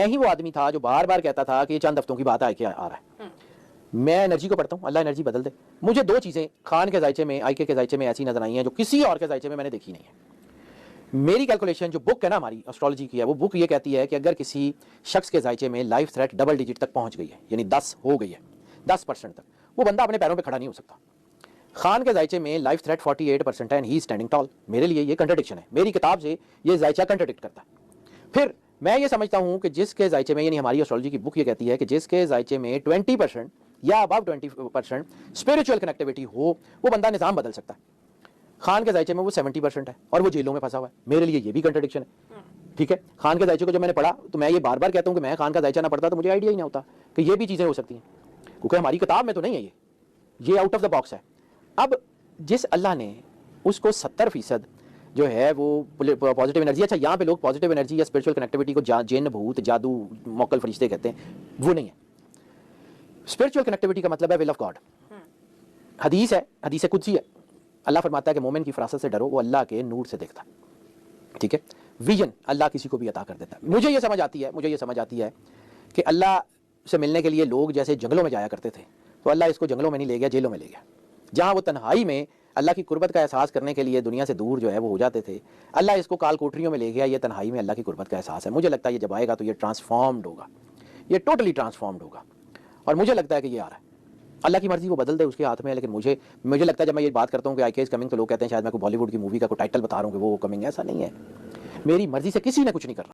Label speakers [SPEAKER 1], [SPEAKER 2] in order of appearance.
[SPEAKER 1] मैं ही वो आदमी था जो बार बार कहता था कि ये चंद हफ्तों की बात आके आ रहा है। मैं एनर्जी को पढ़ता हूँ, अल्लाह एनर्जी बदल दे। मुझे दो चीज़ें खान के जायचे में, आईके के जायचे में ऐसी नजर आई हैं जो किसी और के जायचे में मैंने देखी नहीं है। मेरी कैलकुलेशन जो बुक है ना हमारी एस्ट्रोलॉजी की है, वो बुक ये कहती है कि अगर किसी शख्स के जायचे में लाइफ थ्रेट डबल डिजिट तक पहुंच गई है, यानी 10 हो गई है, 10% तक, वो बंदा अपने पैरों पे खड़ा नहीं हो सकता। खान के जायचे में लाइफ थ्रेट 48% है एंड ही स्टैंडिंग टॉल। मेरे लिए ये कंट्राडिक्शन है, मेरी किताब से ये जायचा कंट्राडिक्ट करता है। फिर मैं ये समझता हूं कि जिसके जायचे में, यानी हमारी एस्ट्रोलॉजी की बुक ये कहती है कि जिसके जायचे में 20% या अबव 20% स्पिरिचुअल कनेक्टिविटी हो, वो बंदा निज़ाम बदल सकता है। खान के जायचे में वो 70% है और वो जेलों में फंसा हुआ है। मेरे लिए ये भी कंट्राडिक्शन है। ठीक है, खान के जायचे को जब मैंने पढ़ा तो मैं ये बार बार कहता हूं कि मैं खान का जायचा ना पढ़ता तो मुझे आइडिया ही ना होता कि ये भी चीज़ें हो सकती हैं, क्योंकि हमारी किताब में तो नहीं है, ये आउट ऑफ द बॉक्स है। अब जिस अल्लाह ने उसको 70% जो है वो पॉजिटिव एनर्जी, अच्छा यहाँ पे लोग पॉजिटिव एनर्जी या स्पिरिचुअल कनेक्टिविटी को जिन, भूत, जादू, मोकल, फरिश्ते कहते हैं, वो नहीं है। स्पिरिचुअल कनेक्टिविटी का मतलब है विल ऑफ गॉड। हदीस है, हदीस कुदसी है, अल्लाह फरमाता है कि मोमिन की फरासत से डरो, वो अल्लाह के नूर से देखता है। ठीक है, विजन अल्लाह किसी को भी अता कर देता है। मुझे ये समझ आती है कि अल्लाह से मिलने के लिए लोग जैसे जंगलों में जाया करते थे, तो अल्लाह इसको जंगलों में नहीं ले गया, जेलों में ले गया, जहाँ वो तन्हाई में अल्लाह की कुर्बत का एहसास करने के लिए दुनिया से दूर जो है वो हो जाते थे। अल्लाह इसको काल कोठरियों में ले गया, ये तन्हाई में अल्लाह की कुर्बत का एहसास है। मुझे लगता है ये जब आएगा तो ये ट्रांसफॉर्म्ड होगा, ये टोटली ट्रांसफॉर्म्ड होगा, और मुझे लगता है कि ये आ रहा है। अल्लाह की मर्जी वो बदल दे, उसके हाथ में है। लेकिन मुझे लगता है जब मैं ये बात करता हूँ कि आई के इज कमिंग, तो लोग कहते हैं शायद मैं कोई बॉलीवुड की मूवी का कोई टाइटल बता रहा हूँ कि वो कमिंग है। ऐसा नहीं है, मेरी मर्जी से किसी ने कुछ नहीं करना।